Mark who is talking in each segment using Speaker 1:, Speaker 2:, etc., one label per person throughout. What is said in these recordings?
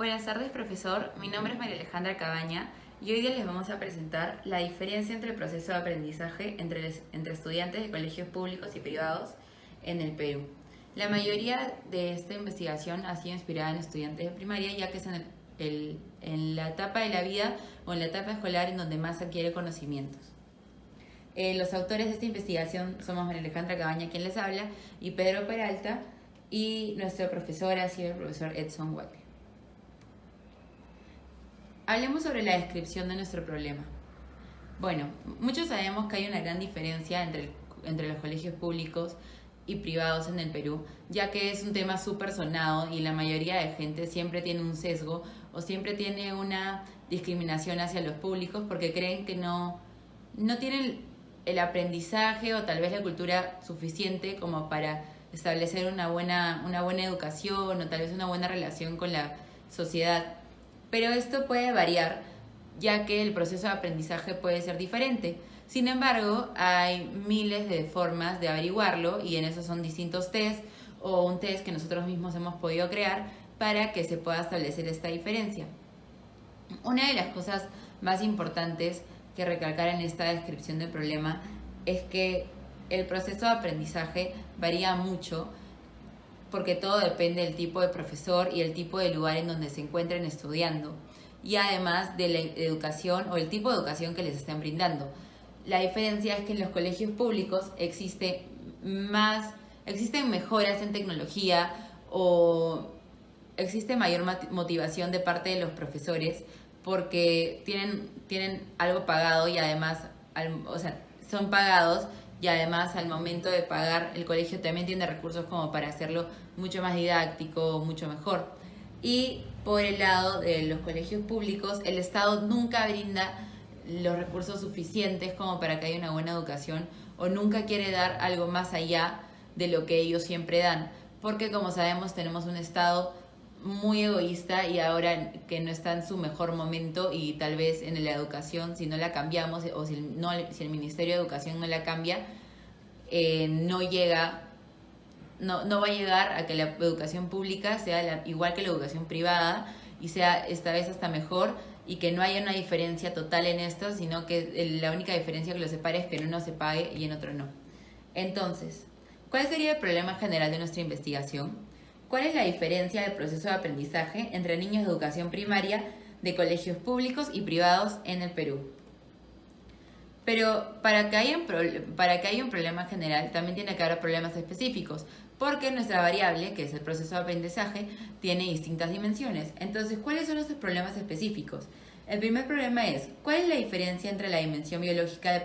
Speaker 1: Buenas tardes, profesor. Mi nombre es María Alejandra Cabaña y hoy día les vamos a presentar la diferencia entre el proceso de aprendizaje entre estudiantes de colegios públicos y privados en el Perú. La mayoría de esta investigación ha sido inspirada en estudiantes de primaria, ya que es en la etapa de la vida o en la etapa escolar en donde más se adquiere conocimientos. Los autores de esta investigación somos María Alejandra Cabaña, quien les habla, y Pedro Peralta, y nuestro profesor ha sido el profesor Edson Huacle. Hablemos sobre la descripción de nuestro problema. Bueno, muchos sabemos que hay una gran diferencia entre los colegios públicos y privados en el Perú, ya que es un tema súper sonado y la mayoría de gente siempre tiene un sesgo o siempre tiene una discriminación hacia los públicos porque creen que no tienen el aprendizaje o tal vez la cultura suficiente como para establecer una buena educación o tal vez una buena relación con la sociedad. Pero esto puede variar, ya que el proceso de aprendizaje puede ser diferente. Sin embargo, hay miles de formas de averiguarlo y en eso son distintos test o un test que nosotros mismos hemos podido crear para que se pueda establecer esta diferencia. Una de las cosas más importantes que recalcar en esta descripción del problema es que el proceso de aprendizaje varía mucho porque todo depende del tipo de profesor y el tipo de lugar en donde se encuentren estudiando y además de la educación o el tipo de educación que les estén brindando. La diferencia es que en los colegios públicos existen mejoras en tecnología o existe mayor motivación de parte de los profesores porque tienen algo pagado y además, son pagados y además al momento de pagar el colegio también tiene recursos como para hacerlo mucho más didáctico, mucho mejor. Y por el lado de los colegios públicos, el Estado nunca brinda los recursos suficientes como para que haya una buena educación o nunca quiere dar algo más allá de lo que ellos siempre dan, porque como sabemos tenemos un Estado muy egoísta y ahora que no está en su mejor momento y tal vez en la educación, si no la cambiamos o si el Ministerio de Educación no la cambia, no va a llegar a que la educación pública sea igual que la educación privada y sea esta vez hasta mejor y que no haya una diferencia total en esto, sino que la única diferencia que lo separe es que en uno se pague y en otro no. Entonces, ¿cuál sería el problema general de nuestra investigación? ¿Cuál es la diferencia del proceso de aprendizaje entre niños de educación primaria de colegios públicos y privados en el Perú? Pero para que haya un problema general también tiene que haber problemas específicos, porque nuestra variable, que es el proceso de aprendizaje, tiene distintas dimensiones. Entonces, ¿cuáles son esos problemas específicos? El primer problema es, ¿cuál es la diferencia entre la dimensión biológica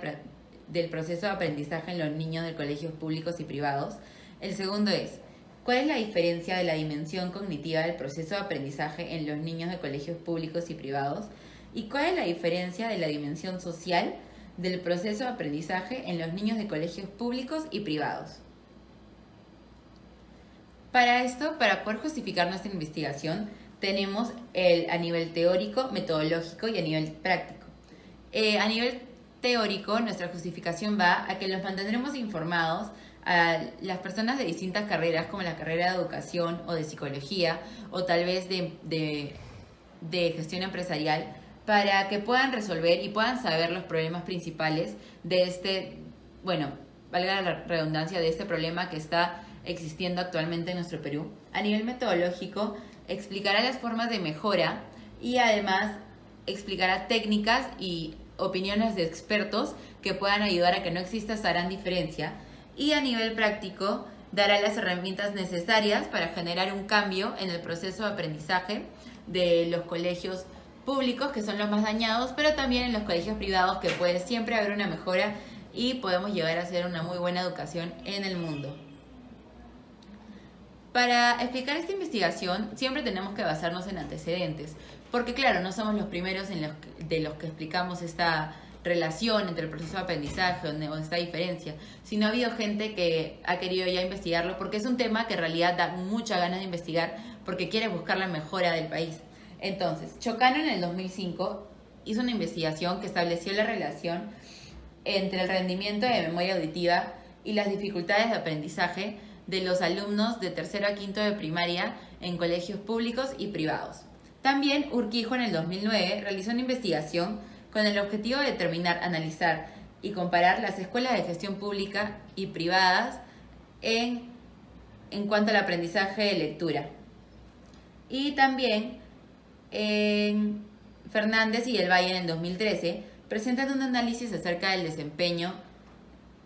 Speaker 1: del proceso de aprendizaje en los niños de colegios públicos y privados? El segundo es, ¿cuál es la diferencia de la dimensión cognitiva del proceso de aprendizaje en los niños de colegios públicos y privados? ¿Y cuál es la diferencia de la dimensión social del proceso de aprendizaje en los niños de colegios públicos y privados? Para esto, para poder justificar nuestra investigación, tenemos a nivel teórico, metodológico y a nivel práctico. A nivel teórico, nuestra justificación va a que los mantendremos informados a las personas de distintas carreras, como la carrera de educación o de psicología, o tal vez de gestión empresarial, para que puedan resolver y puedan saber los problemas principales de valga la redundancia, de este problema que está existiendo actualmente en nuestro Perú. A nivel metodológico, explicará las formas de mejora y además explicará técnicas y opiniones de expertos que puedan ayudar a que no exista esta gran diferencia. Y a nivel práctico, dará las herramientas necesarias para generar un cambio en el proceso de aprendizaje de los colegios públicos, que son los más dañados, pero también en los colegios privados, que puede siempre haber una mejora y podemos llegar a hacer una muy buena educación en el mundo. Para explicar esta investigación siempre tenemos que basarnos en antecedentes, porque claro, no somos los primeros de los que explicamos esta relación entre el proceso de aprendizaje o esta diferencia, sino ha habido gente que ha querido ya investigarlo porque es un tema que en realidad da mucha ganas de investigar porque quiere buscar la mejora del país. Entonces, Chocano en el 2005 hizo una investigación que estableció la relación entre el rendimiento de memoria auditiva y las dificultades de aprendizaje de los alumnos de tercero a quinto de primaria en colegios públicos y privados. También Urquijo en el 2009 realizó una investigación con el objetivo de determinar, analizar y comparar las escuelas de gestión pública y privadas en, en cuanto al aprendizaje de lectura. Y también en Fernández y el Valle en el 2013 presentan un análisis acerca del desempeño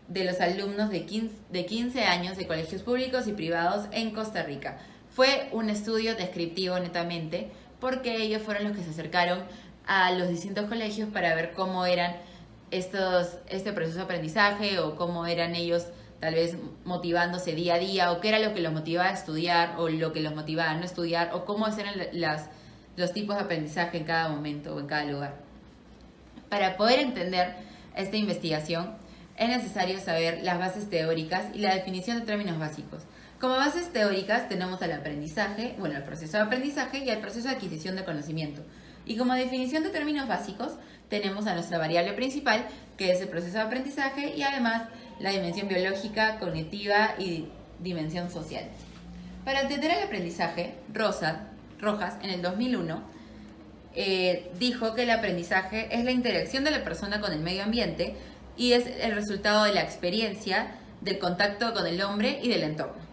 Speaker 1: de los alumnos de 15 años de colegios públicos y privados en Costa Rica. Fue un estudio descriptivo netamente porque ellos fueron los que se acercaron a los distintos colegios para ver cómo eran este proceso de aprendizaje o cómo eran ellos tal vez motivándose día a día o qué era lo que los motivaba a estudiar o lo que los motivaba a no estudiar o cómo eran los tipos de aprendizaje en cada momento o en cada lugar. Para poder entender esta investigación es necesario saber las bases teóricas y la definición de términos básicos. Como bases teóricas tenemos al aprendizaje, bueno, el proceso de aprendizaje y el proceso de adquisición de conocimiento. Y como definición de términos básicos tenemos a nuestra variable principal, que es el proceso de aprendizaje y además la dimensión biológica, cognitiva y dimensión social. Para entender el aprendizaje, Rojas en el 2001 dijo que el aprendizaje es la interacción de la persona con el medio ambiente y es el resultado de la experiencia, del contacto con el hombre y del entorno.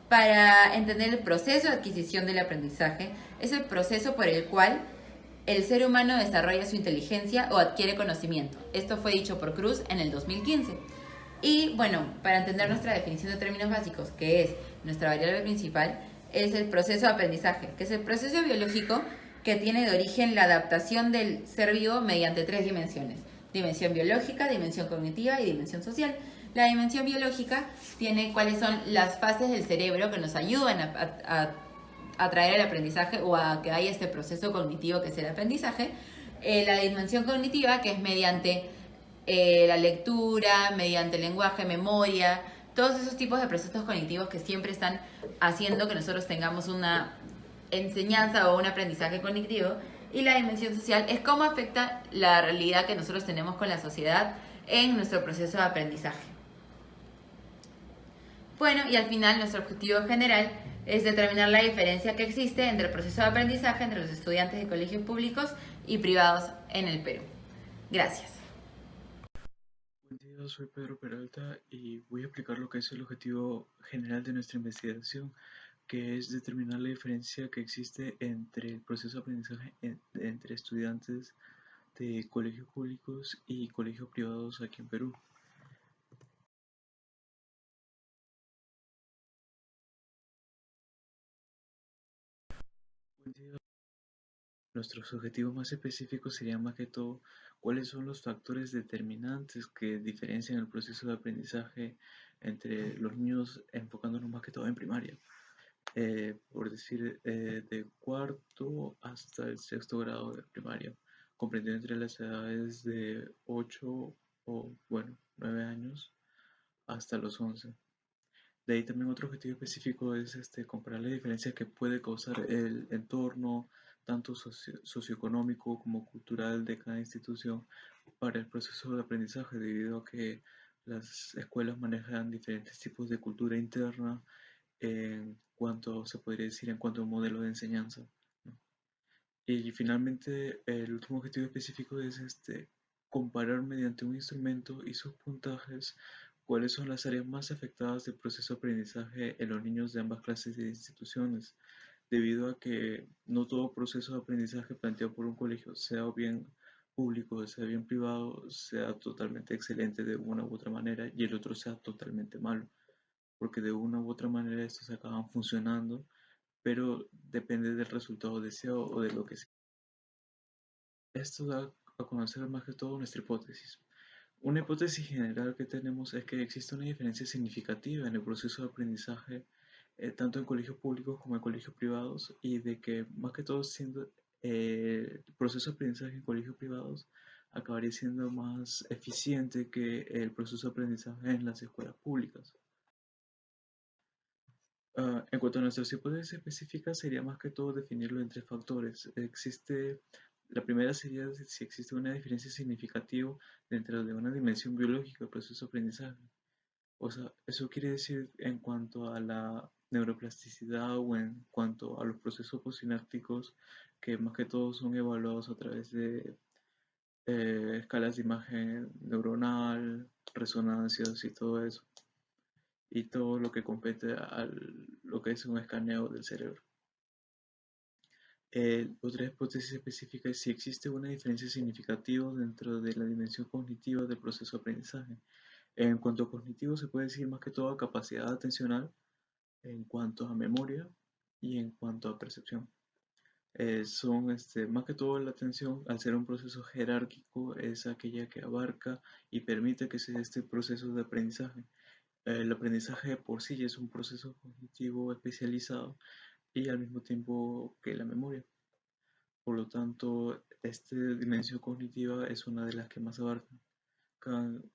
Speaker 1: Para entender el proceso de adquisición del aprendizaje, es el proceso por el cual el ser humano desarrolla su inteligencia o adquiere conocimiento. Esto fue dicho por Cruz en el 2015. Y bueno, para entender nuestra definición de términos básicos, que es nuestra variable principal, es el proceso de aprendizaje, que es el proceso biológico que tiene de origen la adaptación del ser vivo mediante tres dimensiones: dimensión biológica, dimensión cognitiva y dimensión social. La dimensión biológica tiene cuáles son las fases del cerebro que nos ayudan a traer el aprendizaje o a que haya este proceso cognitivo que es el aprendizaje. La dimensión cognitiva, que es mediante la lectura, mediante el lenguaje, memoria, todos esos tipos de procesos cognitivos que siempre están haciendo que nosotros tengamos una enseñanza o un aprendizaje cognitivo. Y la dimensión social es cómo afecta la realidad que nosotros tenemos con la sociedad en nuestro proceso de aprendizaje. Bueno, y al final nuestro objetivo general es determinar la diferencia que existe entre el proceso de aprendizaje entre los estudiantes de colegios públicos y privados en el Perú. Gracias.
Speaker 2: Buen día, soy Pedro Peralta y voy a explicar lo que es el objetivo general de nuestra investigación, que es determinar la diferencia que existe entre el proceso de aprendizaje entre estudiantes de colegios públicos y colegios privados aquí en Perú. Buen día. Nuestros objetivos más específicos serían más que todo cuáles son los factores determinantes que diferencian el proceso de aprendizaje entre los niños, enfocándonos más que todo en primaria. Por decir, de cuarto hasta el sexto grado de primaria, comprendido entre las edades de 8 o, bueno, 9 años hasta los 11. De ahí también otro objetivo específico es comparar la diferencia que puede causar el entorno, tanto socioeconómico como cultural de cada institución para el proceso de aprendizaje, debido a que las escuelas manejan diferentes tipos de cultura interna en cuanto, se podría decir, en cuanto a un modelo de enseñanza, ¿no? Y finalmente, el último objetivo específico es comparar mediante un instrumento y sus puntajes cuáles son las áreas más afectadas del proceso de aprendizaje en los niños de ambas clases de instituciones, debido a que no todo proceso de aprendizaje planteado por un colegio, sea bien público, sea bien privado, sea totalmente excelente de una u otra manera y el otro sea totalmente malo, porque de una u otra manera estos acaban funcionando, pero depende del resultado deseado o de lo que sea. Esto da a conocer más que todo nuestra hipótesis. Una hipótesis general que tenemos es que existe una diferencia significativa en el proceso de aprendizaje, tanto en colegios públicos como en colegios privados, y de que más que todo siendo el proceso de aprendizaje en colegios privados acabaría siendo más eficiente que el proceso de aprendizaje en las escuelas públicas. En cuanto a nuestras hipótesis específicas, sería más que todo definirlo en tres factores. La primera sería si existe una diferencia significativa dentro de una dimensión biológica del proceso de aprendizaje. O sea, eso quiere decir en cuanto a la neuroplasticidad o en cuanto a los procesos postsinápticos que más que todo son evaluados a través de escalas de imagen neuronal, resonancias y todo eso, y todo lo que compete a lo que es un escaneo del cerebro. Otra hipótesis específica es si existe una diferencia significativa dentro de la dimensión cognitiva del proceso de aprendizaje. En cuanto a cognitivo, se puede decir más que todo a capacidad atencional, en cuanto a memoria y en cuanto a percepción. Son más que todo la atención, al ser un proceso jerárquico, es aquella que abarca y permite que se dé este proceso de aprendizaje. El aprendizaje por sí es un proceso cognitivo especializado y al mismo tiempo que la memoria. Por lo tanto, esta dimensión cognitiva es una de las que más abarca,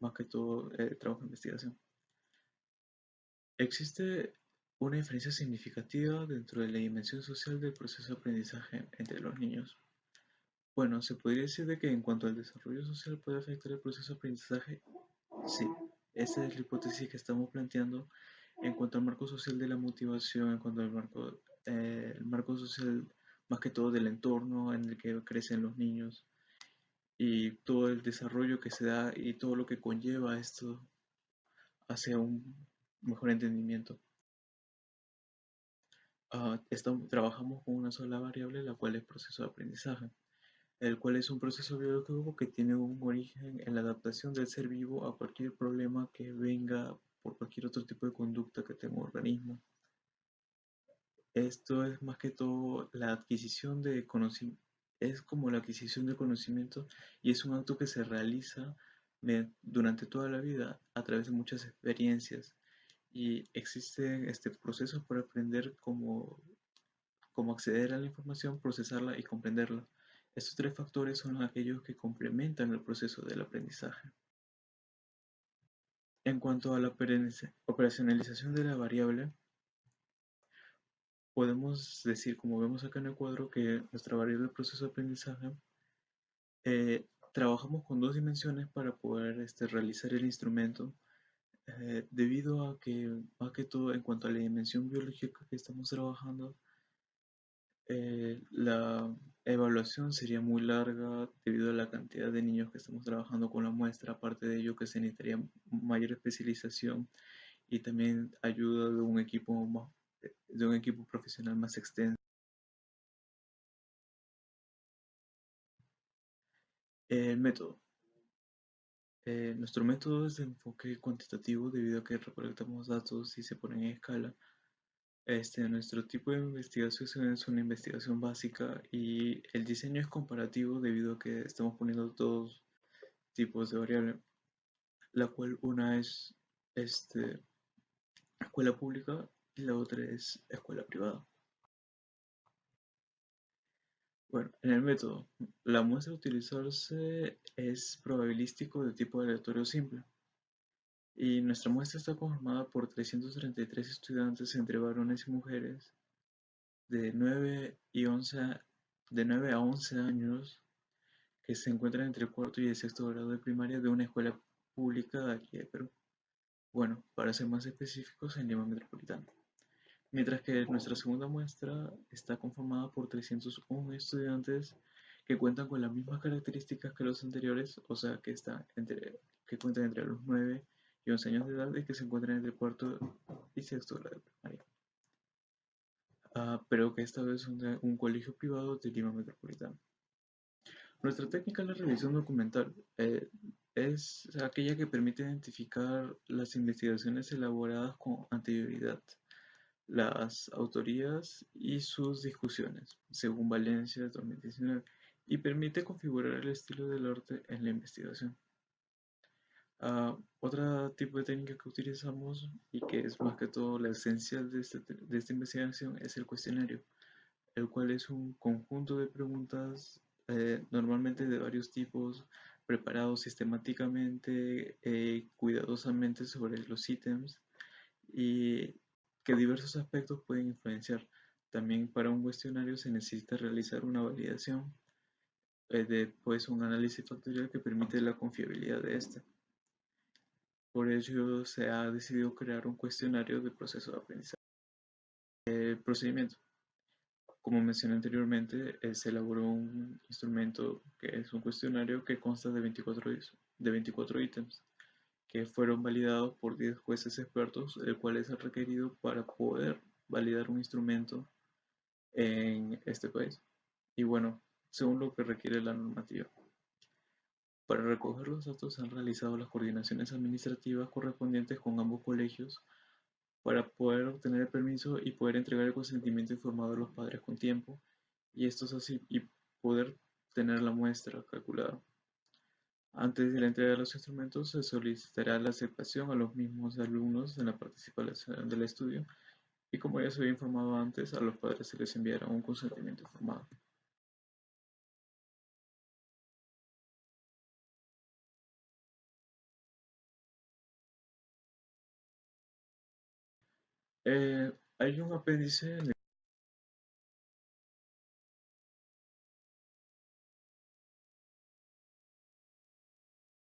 Speaker 2: más que todo trabajo de investigación. Existe una diferencia significativa dentro de la dimensión social del proceso de aprendizaje entre los niños. Bueno, se podría decir de que en cuanto al desarrollo social puede afectar el proceso de aprendizaje. Sí, esa es la hipótesis que estamos planteando en cuanto al marco social de la motivación, en cuanto al el marco social más que todo del entorno en el que crecen los niños y todo el desarrollo que se da y todo lo que conlleva esto hacia un mejor entendimiento. Trabajamos con una sola variable, la cual es proceso de aprendizaje, el cual es un proceso biológico que tiene un origen en la adaptación del ser vivo a cualquier problema que venga por cualquier otro tipo de conducta que tenga un organismo. Esto es más que todo la adquisición de conocimiento, es como la adquisición de conocimiento y es un acto que se realiza durante toda la vida a través de muchas experiencias y existen procesos para aprender cómo acceder a la información, procesarla y comprenderla. Estos tres factores son aquellos que complementan el proceso del aprendizaje. En cuanto a la operacionalización de la variable, podemos decir, como vemos acá en el cuadro, que nuestra variable del proceso de aprendizaje trabajamos con dos dimensiones para poder realizar el instrumento, debido a que, más que todo, en cuanto a la dimensión biológica que estamos trabajando, la evaluación sería muy larga debido a la cantidad de niños que estamos trabajando con la muestra, aparte de ello que se necesitaría mayor especialización y también ayuda de un equipo profesional más extenso. El método. Nuestro método es de enfoque cuantitativo debido a que recolectamos datos y se ponen en escala. Nuestro tipo de investigación es una investigación básica y el diseño es comparativo debido a que estamos poniendo dos tipos de variables, la cual una es este, escuela pública y la otra es escuela privada. Bueno, en el método, la muestra a utilizarse es probabilístico de tipo aleatorio simple. Y nuestra muestra está conformada por 333 estudiantes entre varones y mujeres de 9 a 11 años que se encuentran entre el cuarto y el sexto grado de primaria de una escuela pública de aquí de Perú. Bueno, para ser más específicos, en Lima Metropolitana. Mientras que nuestra segunda muestra está conformada por 301 estudiantes que cuentan con las mismas características que los anteriores, o sea, que cuentan entre los 9 y 11 años de edad y que se encuentran entre el cuarto y sexto grado de primaria. Pero que esta vez son de un colegio privado de Lima Metropolitana. Nuestra técnica de la revisión documental es aquella que permite identificar las investigaciones elaboradas con anterioridad, las autorías y sus discusiones, según Valencia 2019, y permite configurar el estilo del arte en la investigación. Otro tipo de técnica que utilizamos y que es más que todo la esencia de esta investigación es el cuestionario, el cual es un conjunto de preguntas normalmente de varios tipos, preparados sistemáticamente, cuidadosamente sobre los ítems y que diversos aspectos pueden influenciar. También para un cuestionario se necesita realizar una validación, pues un análisis factorial que permite la confiabilidad de este. Por ello se ha decidido crear un cuestionario de proceso de aprendizaje. El procedimiento. Como mencioné anteriormente, se elaboró un instrumento que es un cuestionario que consta de 24 ítems que fueron validados por 10 jueces expertos, el cual es el requerido para poder validar un instrumento en este país. Y bueno, según lo que requiere la normativa. Para recoger los datos se han realizado las coordinaciones administrativas correspondientes con ambos colegios para poder obtener el permiso y poder entregar el consentimiento informado a los padres con tiempo, y esto es así, y poder tener la muestra calculada. Antes de la entrega de los instrumentos, se solicitará la aceptación a los mismos alumnos en la participación del estudio, y como ya se había informado antes, a los padres se les enviará un consentimiento informado. Hay un apéndice en